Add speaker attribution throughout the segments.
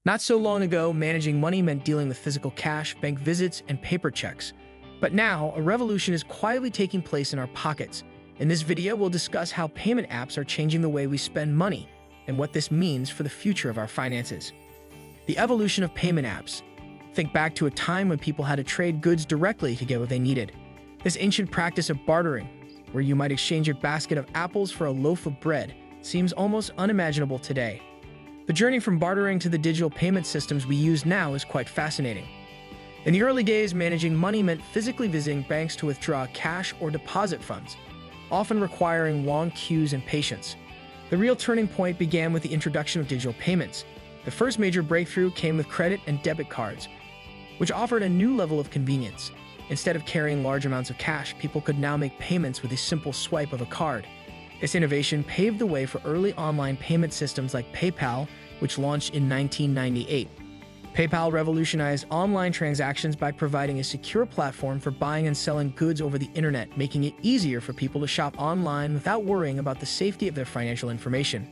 Speaker 1: Not so long ago, managing money meant dealing with physical cash, bank visits, and paper checks. But now, a revolution is quietly taking place in our pockets. In this video, we'll discuss how payment apps are changing the way we spend money and what this means for the future of our finances. The evolution of payment apps. Think back to a time when people had to trade goods directly to get what they needed. This ancient practice of bartering, where you might exchange a basket of apples for a loaf of bread, seems almost unimaginable today. The journey from bartering to the digital payment systems we use now is quite fascinating. In the early days, managing money meant physically visiting banks to withdraw cash or deposit funds, often requiring long queues and patience. The real turning point began with the introduction of digital payments. The first major breakthrough came with credit and debit cards, which offered a new level of convenience. Instead of carrying large amounts of cash, people could now make payments with a simple swipe of a card. This innovation paved the way for early online payment systems like PayPal, which launched in 1998. PayPal revolutionized online transactions by providing a secure platform for buying and selling goods over the internet, making it easier for people to shop online without worrying about the safety of their financial information.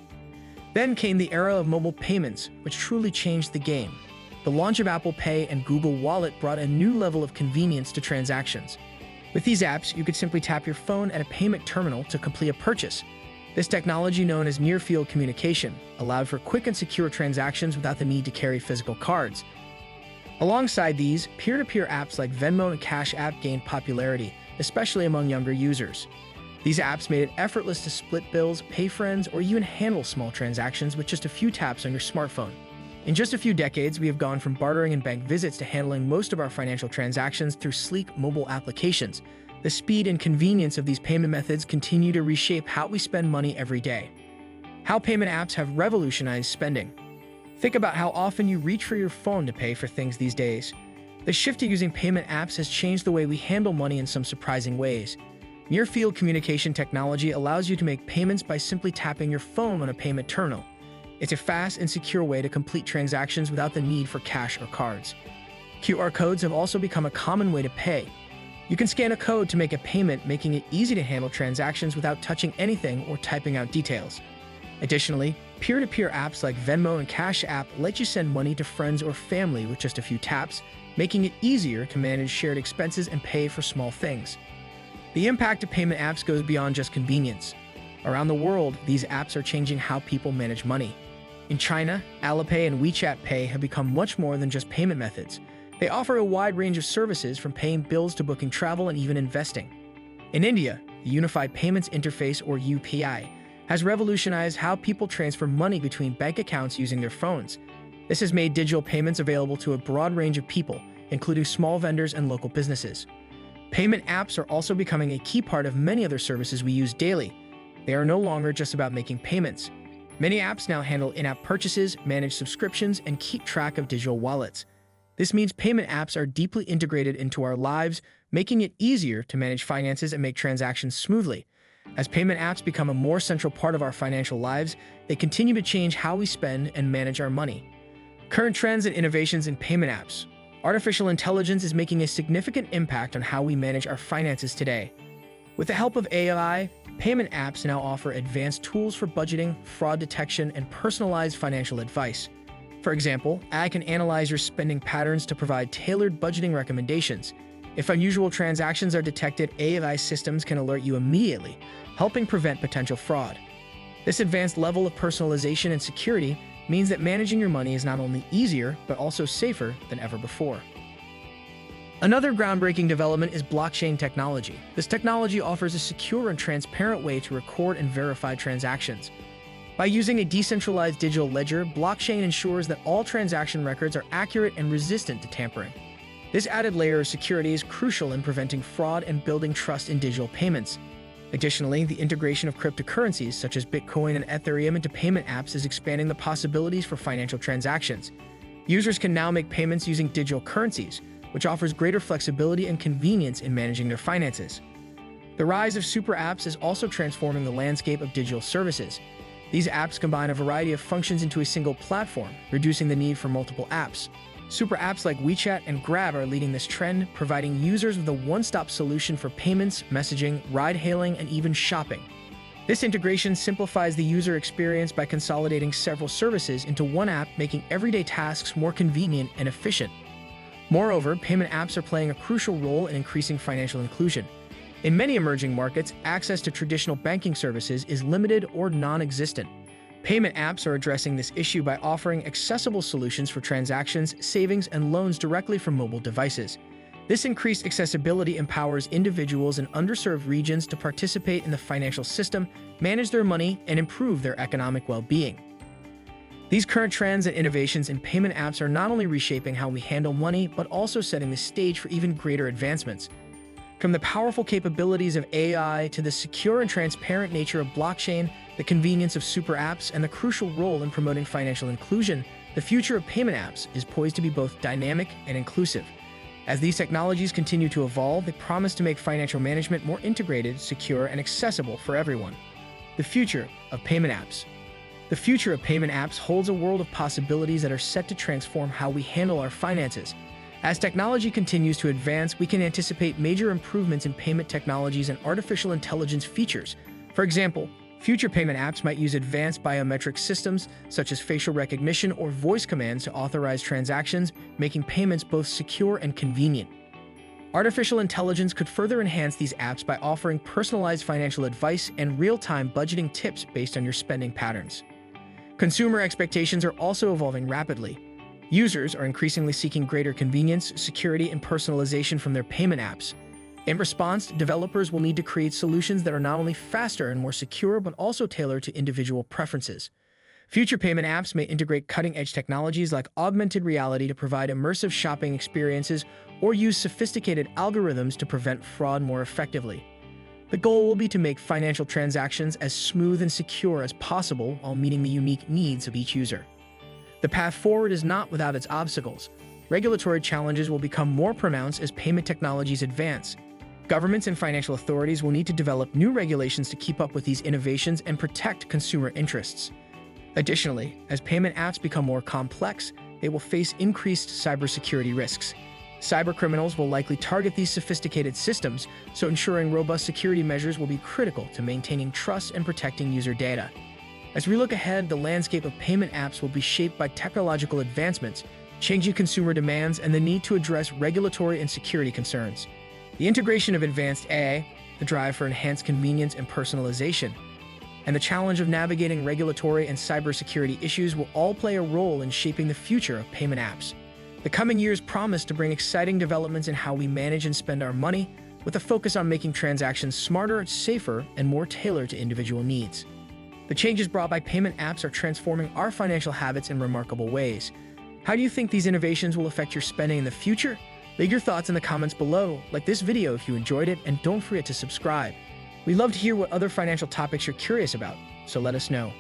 Speaker 1: Then came the era of mobile payments, which truly changed the game. The launch of Apple Pay and Google Wallet brought a new level of convenience to transactions. With these apps, you could simply tap your phone at a payment terminal to complete a purchase. This technology, known as near-field communication, allowed for quick and secure transactions without the need to carry physical cards. Alongside these, peer-to-peer apps like Venmo and Cash App gained popularity, especially among younger users. These apps made it effortless to split bills, pay friends, or even handle small transactions with just a few taps on your smartphone. In just a few decades, we have gone from bartering and bank visits to handling most of our financial transactions through sleek mobile applications. The speed and convenience of these payment methods continue to reshape how we spend money every day. How payment apps have revolutionized spending. Think about how often you reach for your phone to pay for things these days. The shift to using payment apps has changed the way we handle money in some surprising ways. Near-field communication technology allows you to make payments by simply tapping your phone on a payment terminal. It's a fast and secure way to complete transactions without the need for cash or cards. QR codes have also become a common way to pay. You can scan a code to make a payment, making it easy to handle transactions without touching anything or typing out details. Additionally, peer-to-peer apps like Venmo and Cash App let you send money to friends or family with just a few taps, making it easier to manage shared expenses and pay for small things. The impact of payment apps goes beyond just convenience. Around the world, these apps are changing how people manage money. In China, Alipay and WeChat Pay have become much more than just payment methods. They offer a wide range of services, from paying bills to booking travel and even investing. In India, the Unified Payments Interface, or UPI, has revolutionized how people transfer money between bank accounts using their phones. This has made digital payments available to a broad range of people, including small vendors and local businesses. Payment apps are also becoming a key part of many other services we use daily. They are no longer just about making payments. Many apps now handle in-app purchases, manage subscriptions, and keep track of digital wallets. This means payment apps are deeply integrated into our lives, making it easier to manage finances and make transactions smoothly. As payment apps become a more central part of our financial lives, they continue to change how we spend and manage our money. Current trends and innovations in payment apps. Artificial intelligence is making a significant impact on how we manage our finances today. With the help of AI, payment apps now offer advanced tools for budgeting, fraud detection, and personalized financial advice. For example, AI can analyze your spending patterns to provide tailored budgeting recommendations. If unusual transactions are detected, AI systems can alert you immediately, helping prevent potential fraud. This advanced level of personalization and security means that managing your money is not only easier, but also safer than ever before. Another groundbreaking development is blockchain technology. This technology offers a secure and transparent way to record and verify transactions. By using a decentralized digital ledger, blockchain ensures that all transaction records are accurate and resistant to tampering. This added layer of security is crucial in preventing fraud and building trust in digital payments. Additionally, the integration of cryptocurrencies such as Bitcoin and Ethereum into payment apps is expanding the possibilities for financial transactions. Users can now make payments using digital currencies, which offers greater flexibility and convenience in managing their finances. The rise of super apps is also transforming the landscape of digital services. These apps combine a variety of functions into a single platform, reducing the need for multiple apps. Super apps like WeChat and Grab are leading this trend, providing users with a one-stop solution for payments, messaging, ride-hailing, and even shopping. This integration simplifies the user experience by consolidating several services into one app, making everyday tasks more convenient and efficient. Moreover, payment apps are playing a crucial role in increasing financial inclusion. In many emerging markets, access to traditional banking services is limited or non-existent. Payment apps are addressing this issue by offering accessible solutions for transactions, savings, and loans directly from mobile devices. This increased accessibility empowers individuals in underserved regions to participate in the financial system, manage their money, and improve their economic well-being. These current trends and innovations in payment apps are not only reshaping how we handle money, but also setting the stage for even greater advancements. From the powerful capabilities of AI to the secure and transparent nature of blockchain, the convenience of super apps, and the crucial role in promoting financial inclusion, the future of payment apps is poised to be both dynamic and inclusive. As these technologies continue to evolve, they promise to make financial management more integrated, secure, and accessible for everyone. The future of payment apps. The future of payment apps holds a world of possibilities that are set to transform how we handle our finances. As technology continues to advance, we can anticipate major improvements in payment technologies and artificial intelligence features. For example, future payment apps might use advanced biometric systems such as facial recognition or voice commands to authorize transactions, making payments both secure and convenient. Artificial intelligence could further enhance these apps by offering personalized financial advice and real-time budgeting tips based on your spending patterns. Consumer expectations are also evolving rapidly. Users are increasingly seeking greater convenience, security, and personalization from their payment apps. In response, developers will need to create solutions that are not only faster and more secure, but also tailored to individual preferences. Future payment apps may integrate cutting-edge technologies like augmented reality to provide immersive shopping experiences or use sophisticated algorithms to prevent fraud more effectively. The goal will be to make financial transactions as smooth and secure as possible while meeting the unique needs of each user. The path forward is not without its obstacles. Regulatory challenges will become more pronounced as payment technologies advance. Governments and financial authorities will need to develop new regulations to keep up with these innovations and protect consumer interests. Additionally, as payment apps become more complex, they will face increased cybersecurity risks. Cybercriminals will likely target these sophisticated systems, so ensuring robust security measures will be critical to maintaining trust and protecting user data. As we look ahead, the landscape of payment apps will be shaped by technological advancements, changing consumer demands, and the need to address regulatory and security concerns. The integration of advanced AI, the drive for enhanced convenience and personalization, and the challenge of navigating regulatory and cybersecurity issues will all play a role in shaping the future of payment apps. The coming years promise to bring exciting developments in how we manage and spend our money, with a focus on making transactions smarter, safer, and more tailored to individual needs. The changes brought by payment apps are transforming our financial habits in remarkable ways. How do you think these innovations will affect your spending in the future? Leave your thoughts in the comments below, like this video if you enjoyed it, and don't forget to subscribe. We'd love to hear what other financial topics you're curious about, so let us know.